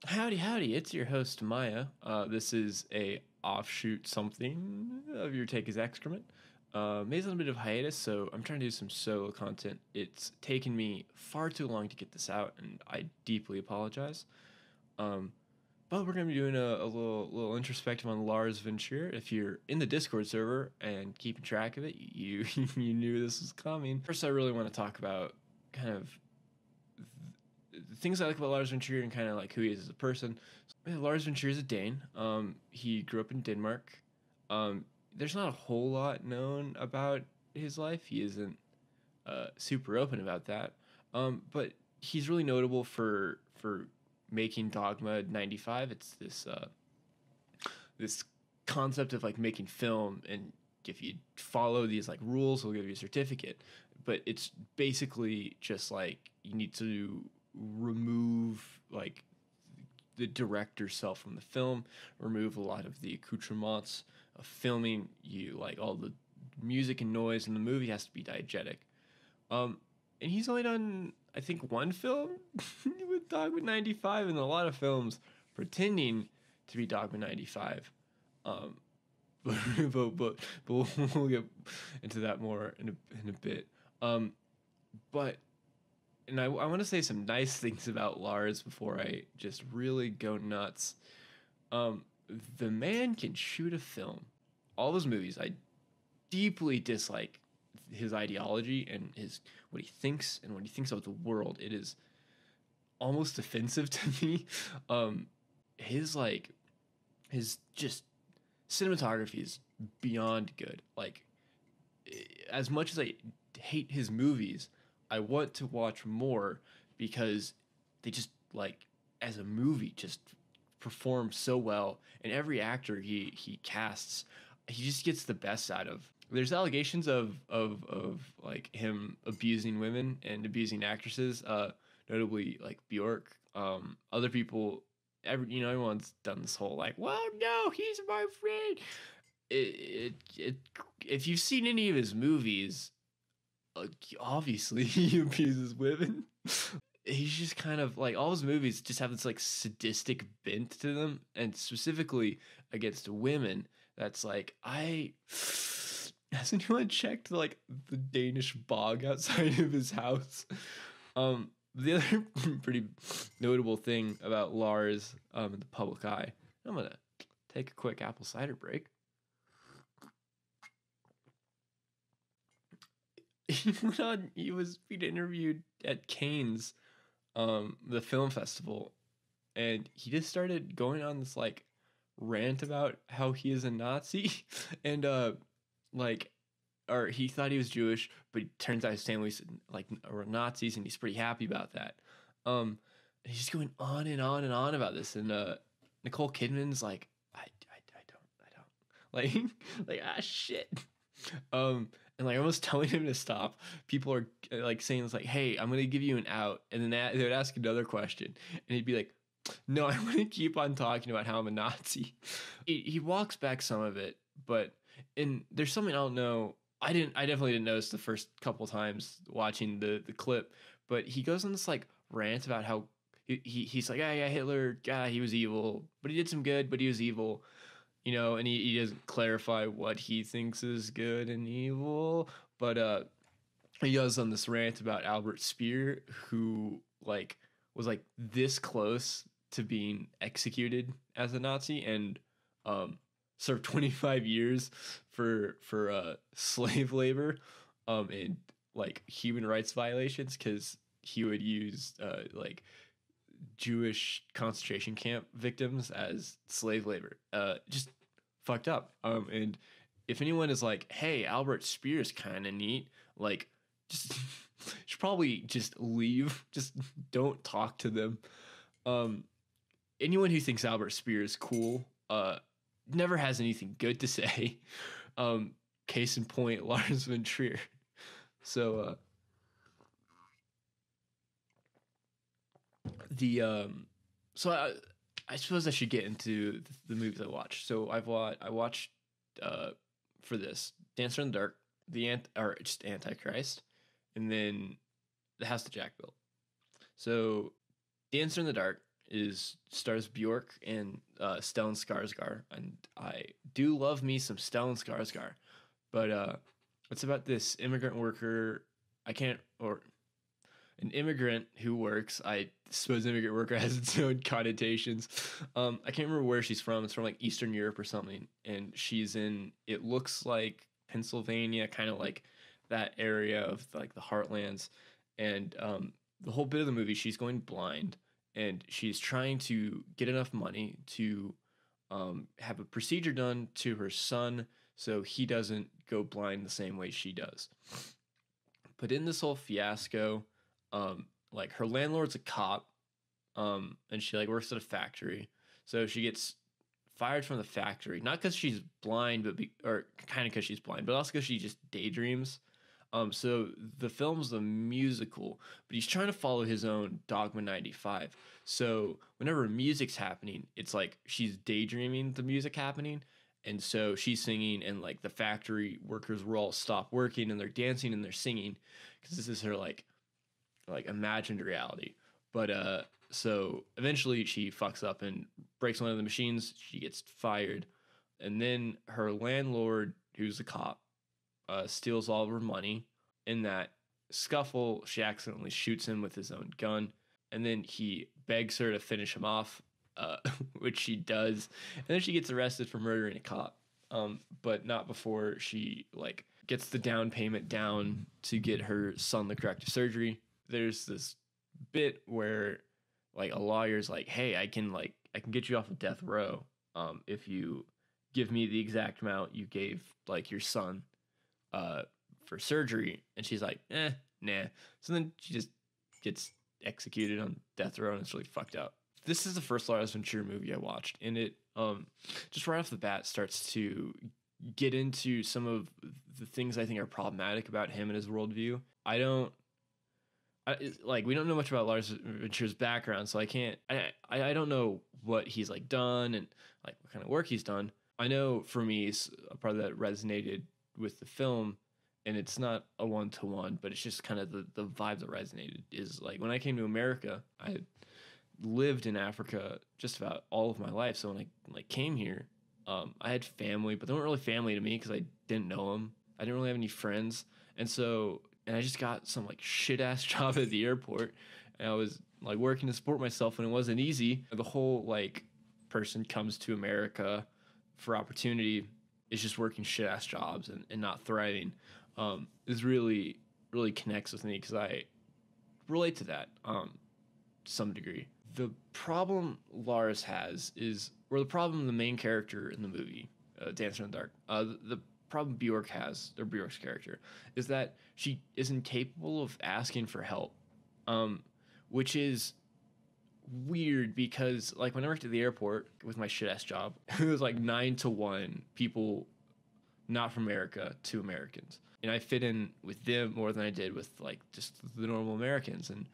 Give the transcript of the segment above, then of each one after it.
Howdy, howdy! It's your host Maya. This is a offshoot something of your take is excrement. Made a little bit of hiatus, so I'm trying to do some solo content. It's taken me far too long to get this out, and I deeply apologize. Um, but we're gonna be doing a little introspective on Lars von Trier. If you're in the Discord server and keeping track of it, you you knew this was coming. First, I really want to talk about kind of the things I like about Lars von Trier and kind of like who he is as a person. Lars von Trier is a Dane. He grew up in Denmark. There's not a whole lot known about his life. He isn't super open about that. But he's really notable for making Dogma 95. It's this concept of like making film, and if you follow these like rules, he'll give you a certificate. But it's basically just like you need to remove like the director's self from the film, remove a lot of the accoutrements of filming. You like all the music and noise in the movie has to be diegetic. And he's only done I think one film with Dogma 95, and a lot of films pretending to be Dogma 95. Um, but we'll get into that more in a bit. But and I want to say some nice things about Lars before I just really go nuts. The man can shoot a film. All those movies, I deeply dislike his ideology and his what he thinks and what he thinks about the world. It is almost offensive to me. His like his just cinematography is beyond good. Like as much as I hate his movies, I want to watch more because they just like as a movie just perform so well, and every actor he casts, he just gets the best out of. There's allegations of like him abusing women and abusing actresses, notably like Bjork. Other people, everyone's done this whole like, well, no, he's my friend. If you've seen any of his movies, obviously he abuses women. He's just kind of like all his movies just have this like sadistic bent to them, and specifically against women. That's like has anyone checked like the Danish bog outside of his house? The other pretty notable thing about Lars in the public eye. I'm gonna take a quick apple cider break. He was being interviewed at Cannes, the film festival, and he just started going on this like rant about how he is a Nazi and or he thought he was Jewish, but it turns out his family's like are Nazis, and he's pretty happy about that. And he's just going on and on and on about this, and Nicole Kidman's like, I don't like shit. And like almost telling him to stop. People are like saying it's like, hey, I'm gonna give you an out, and then they would ask another question, and he'd be like, no, I'm gonna keep on talking about how I'm a Nazi. He walks back some of it, but there's something I don't know. I definitely didn't notice the first couple times watching the clip, but he goes on this like rant about how he's like, yeah, Hitler, he was evil, but he did some good, but he was evil. And he doesn't clarify what he thinks is good and evil, but he goes on this rant about Albert Speer, who like was like this close to being executed as a Nazi, and served 25 years for slave labor and like human rights violations, because he would use like Jewish concentration camp victims as slave labor. Just fucked up. And if anyone is like, hey, Albert Speer is kind of neat, like just should probably just leave. Just don't talk to them. Anyone who thinks Albert Speer is cool never has anything good to say. Case in point, Lars von Trier. So I suppose I should get into the movies I watched. So I watched for this Dancer in the Dark, just Antichrist, and then The House that Jack Built. So Dancer in the Dark is stars Bjork and Stellan Skarsgård, and I do love me some Stellan Skarsgård, but it's about this immigrant worker. I can't or an immigrant who works. I suppose immigrant worker has its own connotations. I can't remember where she's from. It's from like Eastern Europe or something, and she's in. It looks like Pennsylvania, kind of like that area of like the heartlands, and the whole bit of the movie, she's going blind, and she's trying to get enough money to have a procedure done to her son so he doesn't go blind the same way she does. But in this whole fiasco, like her landlord's a cop, and she like works at a factory, so she gets fired from the factory, not because she's blind, or kind of because she's blind, but also because she just daydreams. So the film's a musical, but he's trying to follow his own Dogma 95. So whenever music's happening, it's like she's daydreaming the music happening. And so she's singing, and like the factory workers will all stop working and they're dancing and they're singing because this is her like imagined reality. But so eventually she fucks up and breaks one of the machines. She gets fired, and then her landlord, who's a cop, steals all of her money. In that scuffle, she accidentally shoots him with his own gun, and then he begs her to finish him off, which she does, and then she gets arrested for murdering a cop, but not before she like gets the down payment down to get her son the corrective surgery. There's this bit where like a lawyer's like, hey, I can get you off of death row if you give me the exact amount you gave like your son for surgery. And she's like, nah. So then she just gets executed on death row, and it's really fucked up. This is the first Lars von Trier movie I watched, and it just right off the bat starts to get into some of the things I think are problematic about him and his worldview. We don't know much about Lars von Trier's background, so I don't know what he's like done and like what kind of work he's done. I know for me, a part of that resonated with the film, and it's not a one-to-one, but it's just kind of the vibe that resonated is like when I came to America, I lived in Africa just about all of my life. So when I came here, I had family, but they weren't really family to me because I didn't know them. I didn't really have any friends. And I just got some like shit ass job at the airport, and I was like working to support myself, and it wasn't easy. The whole like person comes to America for opportunity is just working shit ass jobs and not thriving. Is really, really connects with me because I relate to that to some degree. The problem Lars has is, or the problem the main character in the movie, Dancer in the Dark, the problem Bjork has, or Bjork's character, is that she is incapable of asking for help, which is weird because like when I worked at the airport with my shit ass job, it was like 9-to-1 people not from America to Americans, and I fit in with them more than I did with like just the normal Americans. And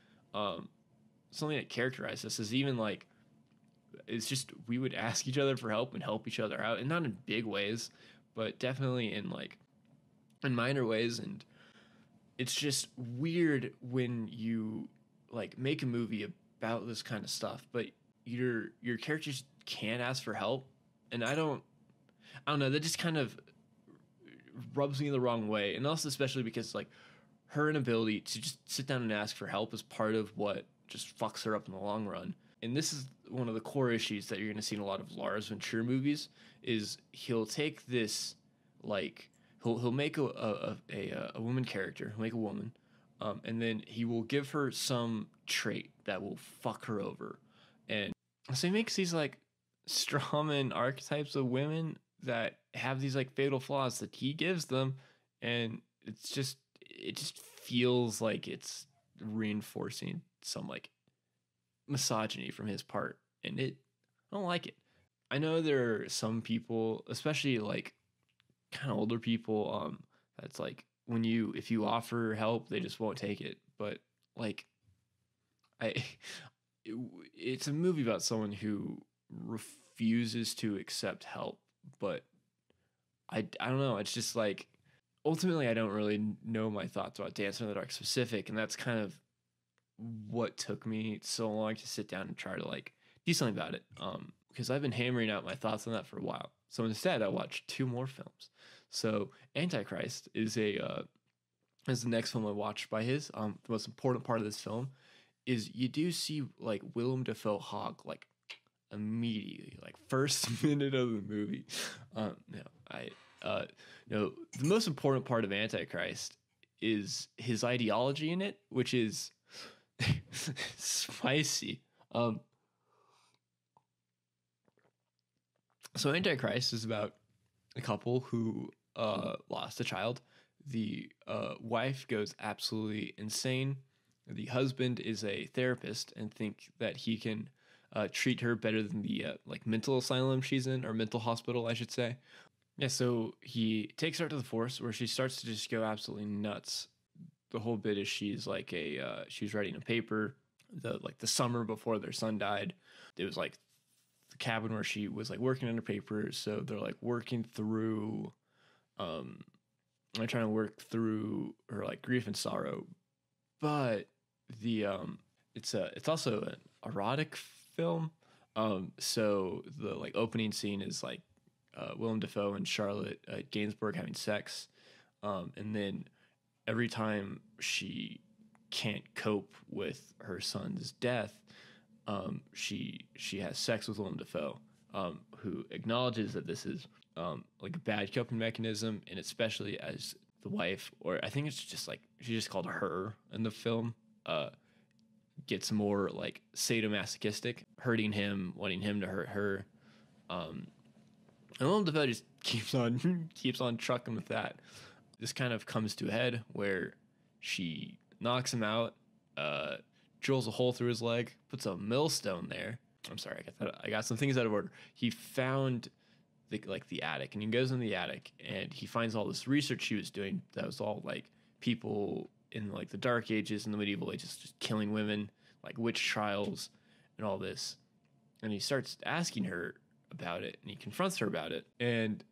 something that characterized us is even like it's just we would ask each other for help and help each other out, and not in big ways, but definitely in minor ways. And it's just weird when you like make a movie about this kind of stuff, but your characters can't ask for help. And I don't know, that just kind of rubs me the wrong way. And also especially because like her inability to just sit down and ask for help is part of what just fucks her up in the long run. And this is one of the core issues that you're going to see in a lot of Lars von Trier movies is he'll take this, like, he'll make a woman character, he'll make a woman, and then he will give her some trait that will fuck her over. And so he makes these, like, strawman archetypes of women that have these, like, fatal flaws that he gives them, and it just feels like it's reinforcing some, like, misogyny from his part, and I don't like it. I know there are some people, especially like kind of older people, that's like if you offer help, they just won't take it. But like, it's a movie about someone who refuses to accept help. But I don't know. It's just like ultimately, I don't really know my thoughts about Dancer in the Dark specific, and that's kind of what took me so long to sit down and try to like do something about it. Because I've been hammering out my thoughts on that for a while. So instead, I watched 2 more films. So Antichrist is the next film I watched by his. The most important part of this film is you do see like Willem Dafoe hog like immediately, like first minute of the movie. The most important part of Antichrist is his ideology in it, which is spicy. So Antichrist is about a couple who lost a child. The wife goes absolutely insane. The husband is a therapist and think that he can treat her better than the like mental asylum she's in, or mental hospital, I should say. Yeah, so he takes her to the forest where she starts to just go absolutely nuts. The whole bit is she's like she's writing a paper the summer before their son died. It was like the cabin where she was like working on her paper, so they're like working through they're trying to work through her like grief and sorrow. But the it's also an erotic film. So the like opening scene is like Willem Dafoe and Charlotte Gainsbourg having sex, and then every time she can't cope with her son's death, she has sex with Willem Dafoe, who acknowledges that this is like a bad coping mechanism, and especially as the wife, or I think it's just like she just called her in the film, gets more like sadomasochistic, hurting him, wanting him to hurt her. And Willem Dafoe just keeps on trucking with that. This kind of comes to a head where she knocks him out, drills a hole through his leg, puts a millstone there. I'm sorry, I got some things out of order. He found the attic, and he goes in the attic and he finds all this research she was doing that was all like people in like the dark ages and the medieval ages just killing women, like witch trials and all this. And he starts asking her about it, and he confronts her about it, and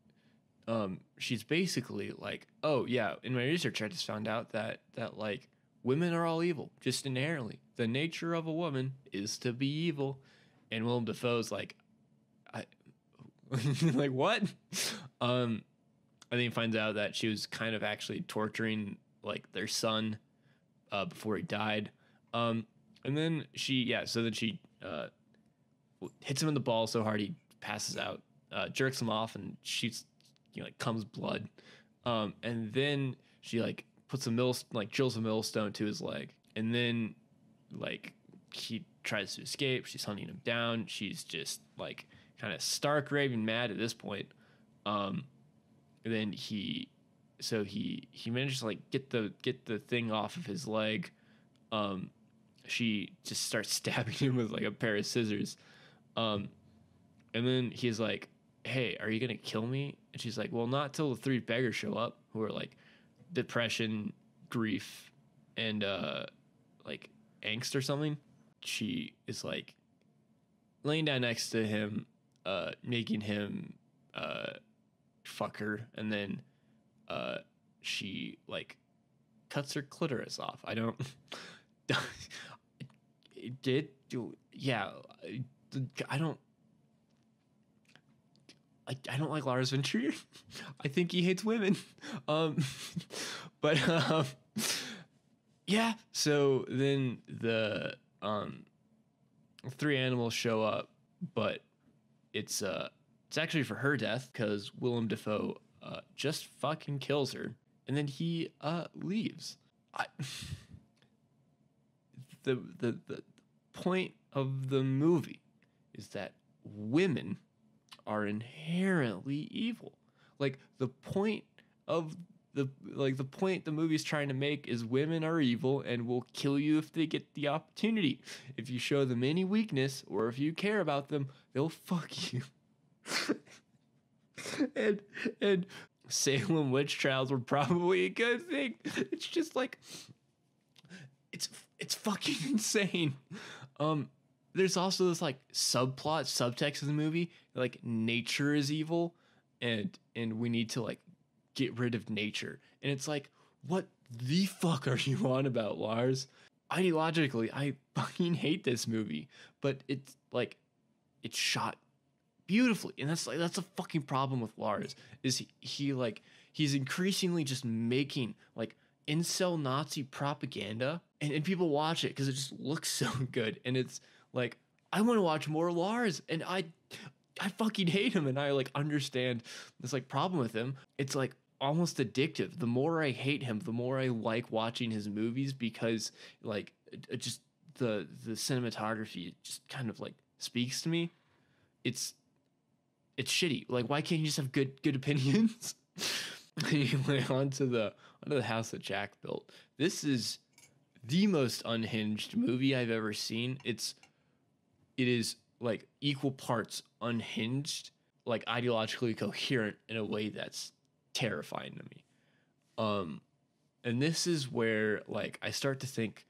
she's basically like, oh yeah, in my research I just found out that like women are all evil just inherently. The nature of a woman is to be evil. And Willem Dafoe's like, like what? And then he finds out that she was kind of actually torturing like their son before he died. And then she hits him in the ball so hard he passes out, jerks him off, and shoots, like comes blood. And then she like puts drills a millstone to his leg, and then like he tries to escape. She's hunting him down. She's just like kind of stark raving mad at this point. And then he manages to like get the thing off of his leg. She just starts stabbing him with like a pair of scissors. And then he's like, hey, are you gonna kill me? And she's like, well, not till the 3 beggars show up, who are like depression, grief, and like angst or something. She is like laying down next to him, making him fuck her, and then she like cuts her clitoris off. I don't it did do, yeah, I don't like Lars von Trier. I think he hates women. But yeah, so then the 3 animals show up, but it's actually for her death, because Willem Dafoe just fucking kills her, and then he leaves. The point of the movie is that women are inherently evil. Like the point the movie's trying to make is women are evil and will kill you if they get the opportunity. If you show them any weakness, or if you care about them, they'll fuck you. and Salem witch trials were probably a good thing. It's just like it's fucking insane. There's also this like subtext of the movie, like nature is evil, and we need to like get rid of nature. And it's like, what the fuck are you on about, Lars? Ideologically, I fucking hate this movie, but it's like it's shot beautifully. And that's a fucking problem with Lars, is he's increasingly just making like incel Nazi propaganda, and people watch it because it just looks so good. And it's like, I want to watch more Lars, and I fucking hate him, and I like understand this like problem with him. It's like almost addictive. The more I hate him, the more I like watching his movies, because like it just the cinematography just kind of like speaks to me. It's shitty. Like, why can't you just have good opinions? Anyway, onto the house that Jack built. This is the most unhinged movie I've ever seen. It is like equal parts unhinged, like ideologically coherent in a way that's terrifying to me. And this is where like I start to think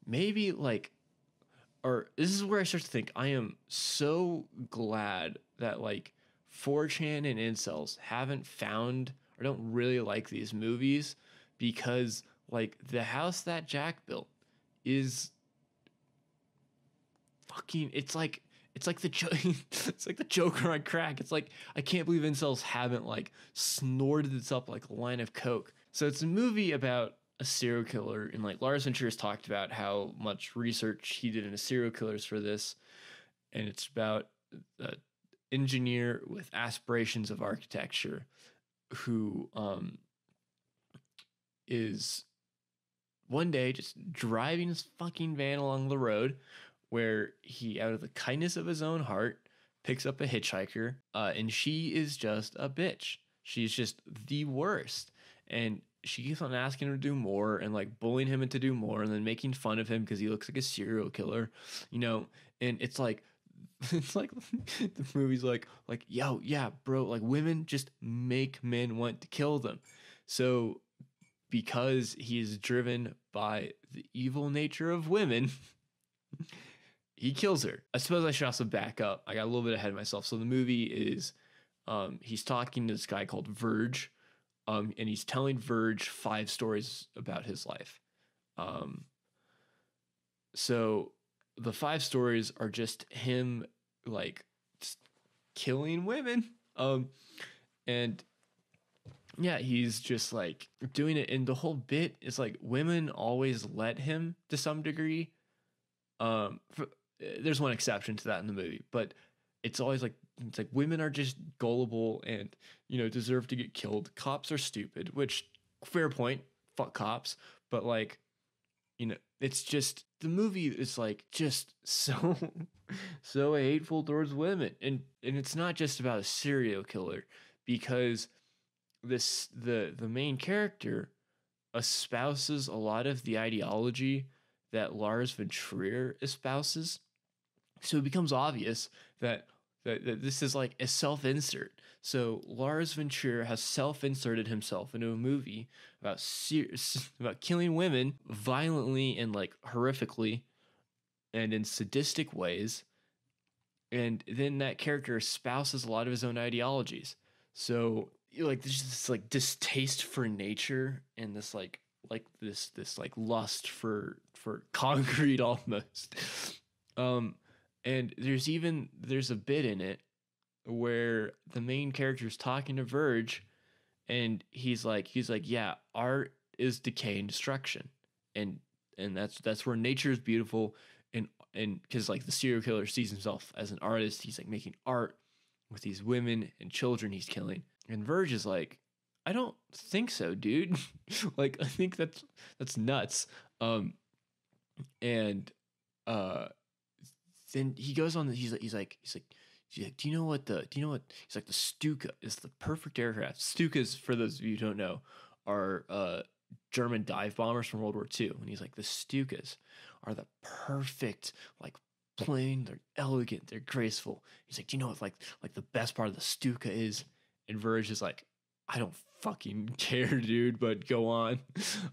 maybe like, or this is where I start to think I am so glad that like 4chan and incels haven't found or don't really like these movies, because like the house that Jack built is fucking, it's like the it's like the Joker on crack. It's like, I can't believe incels haven't like snorted this up like a line of coke. So it's a movie about a serial killer, and like Lars von Trier has talked about how much research he did into serial killers for this, and it's about an engineer with aspirations of architecture who is one day just driving his fucking van along the road, where he, out of the kindness of his own heart, picks up a hitchhiker, and she is just a bitch. She's just the worst, and she keeps on asking him to do more and like bullying him into do more, and then making fun of him because he looks like a serial killer, you know. And it's like the movie's like, yo, yeah, bro, like women just make men want to kill them. So because he is driven by the evil nature of women, he kills her. I suppose I should also back up. I got a little bit ahead of myself. So the movie is, he's talking to this guy called Verge, and he's telling Verge 5 stories about his life. So the 5 stories are just him like just killing women. And yeah, he's just like doing it, and the whole bit is like women always let him to some degree. There's one exception to that in the movie, but it's always like, it's like women are just gullible and, you know, deserve to get killed. Cops are stupid, which, fair point, fuck cops. But like, you know, it's just, the movie is like just so so hateful towards women, and it's not just about a serial killer, because the main character espouses a lot of the ideology that Lars von Trier espouses. So it becomes obvious that this is like a self-insert. So Lars von Trier has self-inserted himself into a movie about about killing women violently and like horrifically and in sadistic ways. And then that character espouses a lot of his own ideologies. So like there's this like distaste for nature, and this like this lust for concrete almost. And there's a bit in it where the main character is talking to Verge, and he's like, yeah, art is decay and destruction, and that's where nature is beautiful, and because like the serial killer sees himself as an artist, he's like making art with these women and children he's killing, and Verge is like, I don't think so, dude. Like, I think that's nuts. And then he goes on. He's like, do you know what he's like, the Stuka is the perfect aircraft. Stukas, for those of you who don't know, are German dive bombers from World War II. And he's like, the Stukas are the perfect like plane. They're elegant. They're graceful. He's like, do you know what like the best part of the Stuka is? And Verge is like, I don't fucking care, dude, but go on.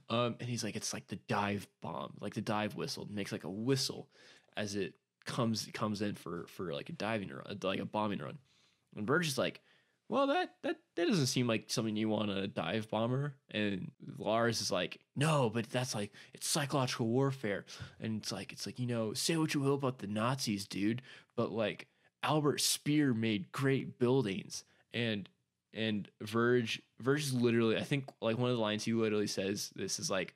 And he's like, it's like the dive bomb, like the dive whistle. It makes like a whistle as it comes in for like a diving run, like a bombing run. And Verge is like, well, that doesn't seem like something you want a dive bomber. And Lars is like, no, but that's like, it's psychological warfare. And it's like, you know, say what you will about the Nazis, dude, but like Albert Speer made great buildings. And Verge is literally, I think like one of the lines he literally says this is like,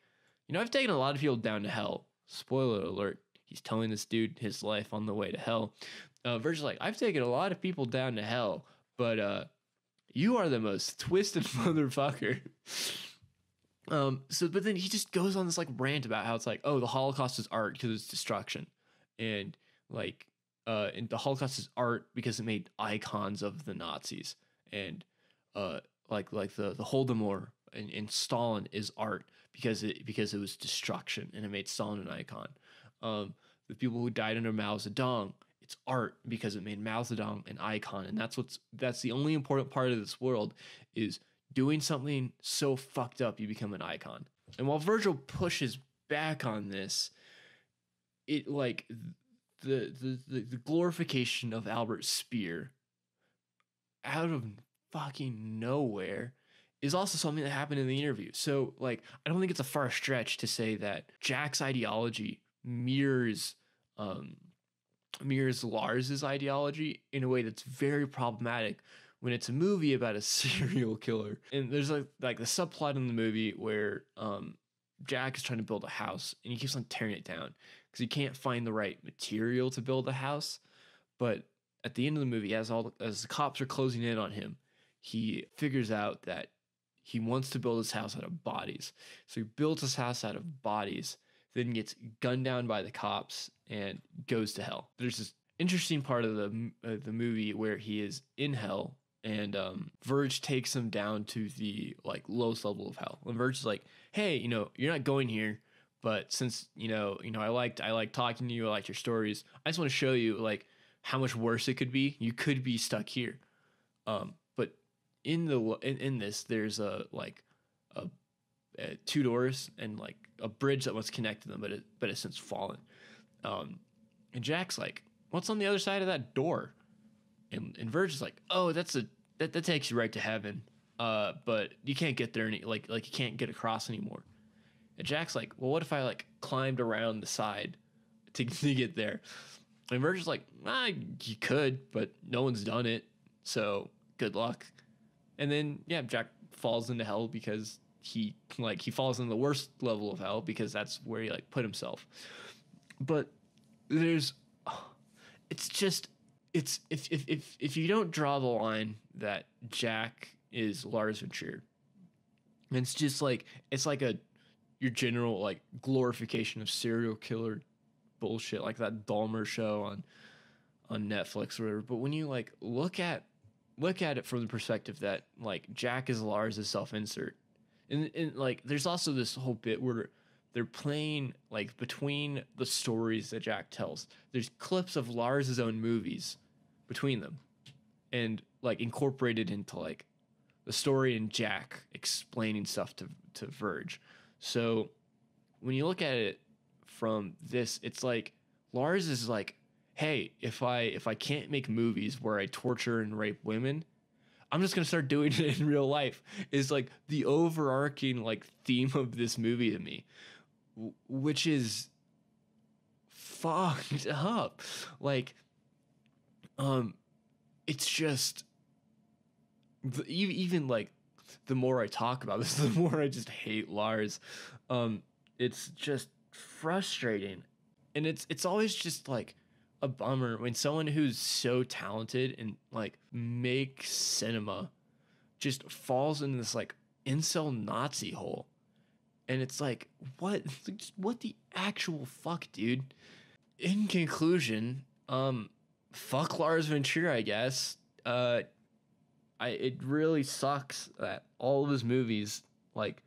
I've taken a lot of people down to hell. Spoiler alert, he's telling this dude his life on the way to hell. Verge is like, I've taken a lot of people down to hell, but you are the most twisted motherfucker. But then he just goes on this like rant about how it's like, oh, the Holocaust is art because it's destruction, and like, and the Holocaust is art because it made icons of the Nazis, and like the Holodomor and Stalin is art because it was destruction and it made Stalin an icon. The people who died under Mao Zedong, it's art because it made Mao Zedong an icon, and that's the only important part of this world is doing something so fucked up you become an icon. And while Virgil pushes back on this, it like the glorification of Albert Speer out of fucking nowhere is also something that happened in the interview. So like, I don't think it's a far stretch to say that Jack's ideology mirrors Lars's ideology in a way that's very problematic when it's a movie about a serial killer. And there's like the subplot in the movie where Jack is trying to build a house and he keeps on tearing it down because he can't find the right material to build a house. But at the end of the movie, as the cops are closing in on him, he figures out that he wants to build his house out of bodies. So he builds his house out of bodies, then gets gunned down by the cops and goes to hell. There's this interesting part of the movie where he is in hell, and Verge takes him down to the like lowest level of hell. And Verge is like, "Hey, you're not going here, but since I like talking to you, I like your stories. I just want to show you like how much worse it could be. You could be stuck here." But in this, there's two doors and like a bridge that once connected them, but it's since fallen. And Jack's like, "What's on the other side of that door?" And Verge is like, "Oh, that takes you right to heaven. But you can't get there like you can't get across anymore." And Jack's like, "Well, what if I like climbed around the side to get there?" And Verge is like, "You could, but no one's done it. So good luck." And then Jack falls into hell because he falls in the worst level of hell because that's where he like put himself. But if you don't draw the line that Jack is Lars von Trier, it's just like your general like glorification of serial killer bullshit, like that Dahmer show on Netflix or whatever. But when you like look at it from the perspective that like Jack is Lars' self-insert, and like there's also this whole bit where they're playing like between the stories that Jack tells. There's clips of Lars' own movies between them, and like incorporated into like the story and Jack explaining stuff to Verge. So when you look at it from this, it's like Lars is like, hey, if I can't make movies where I torture and rape women, I'm just gonna start doing it in real life. Is like the overarching like theme of this movie to me, which is fucked up. Like, it's just even like the more I talk about this, the more I just hate Lars. It's just frustrating, and it's always just like a bummer when someone who's so talented and like makes cinema just falls in this like incel Nazi hole. And it's like, what the actual fuck, dude? In conclusion, fuck Lars von Trier, I guess. It really sucks that all of his movies like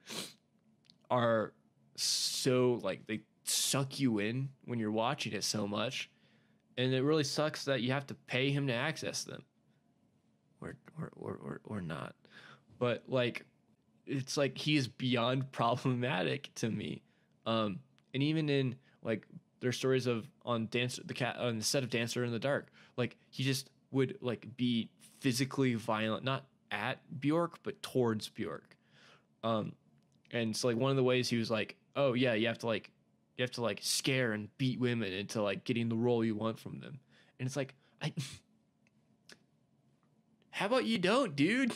are so like they suck you in when you're watching it so much, and it really sucks that you have to pay him to access them, or not. But like, it's like he is beyond problematic to me. And even in like their stories on the set of Dancer in the Dark, like he just would like be physically violent, not at Bjork but towards Bjork. And it's like one of the ways he was like, oh yeah, you have to like scare and beat women into like getting the role you want from them. And it's like, how about you don't, dude?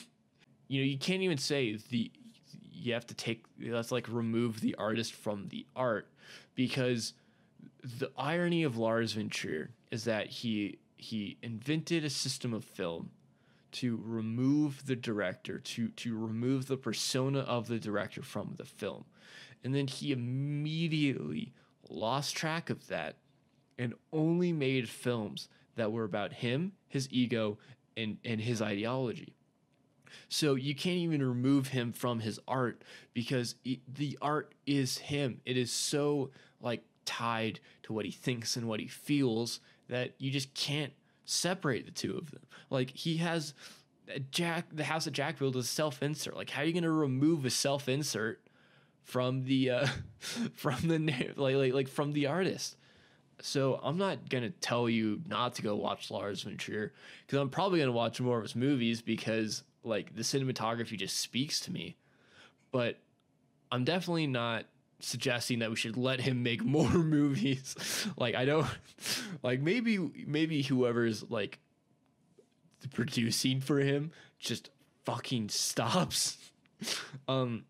You know, you can't even say you have to take, let's like remove the artist from the art, because the irony of Lars von Trier is that he invented a system of film to remove the director, to remove the persona of the director from the film. And then he immediately lost track of that and only made films that were about him, his ego, and his ideology. So you can't even remove him from his art, because the art is him. It is so like tied to what he thinks and what he feels that you just can't separate the two of them. Like he has the house that Jack built is self-insert. Like, how are you going to remove a self-insert from the from the from the artist? So I'm not gonna tell you not to go watch Lars von Trier, because I'm probably gonna watch more of his movies, because like the cinematography just speaks to me. But I'm definitely not suggesting that we should let him make more movies. Like, I don't like, maybe whoever's like producing for him just fucking stops. And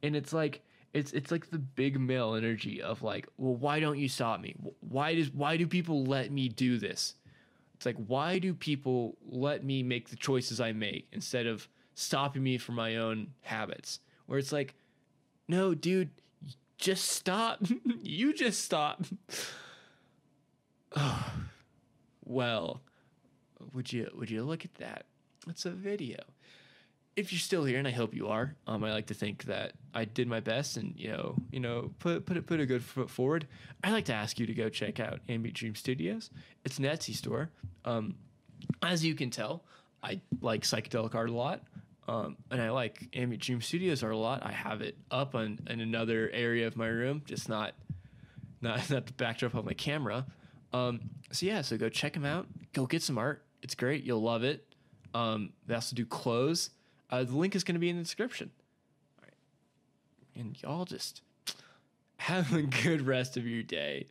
it's like it's like the big male energy of like, well, why don't you stop me? Why do people let me do this? It's like, why do people let me make the choices I make instead of stopping me from my own habits? Where it's like, no, dude, just stop. You just stop. Oh, well, would you look at that? It's a video. If you're still here, and I hope you are, I like to think that I did my best, and put a good foot forward. I'd like to ask you to go check out Ambient Dream Studios. It's an Etsy store. As you can tell, I like psychedelic art a lot, and I like Ambient Dream Studios art a lot. I have it up in another area of my room, just not the backdrop of my camera. So go check them out. Go get some art. It's great. You'll love it. They also do clothes. The link is going to be in the description. All right. And y'all just have a good rest of your day.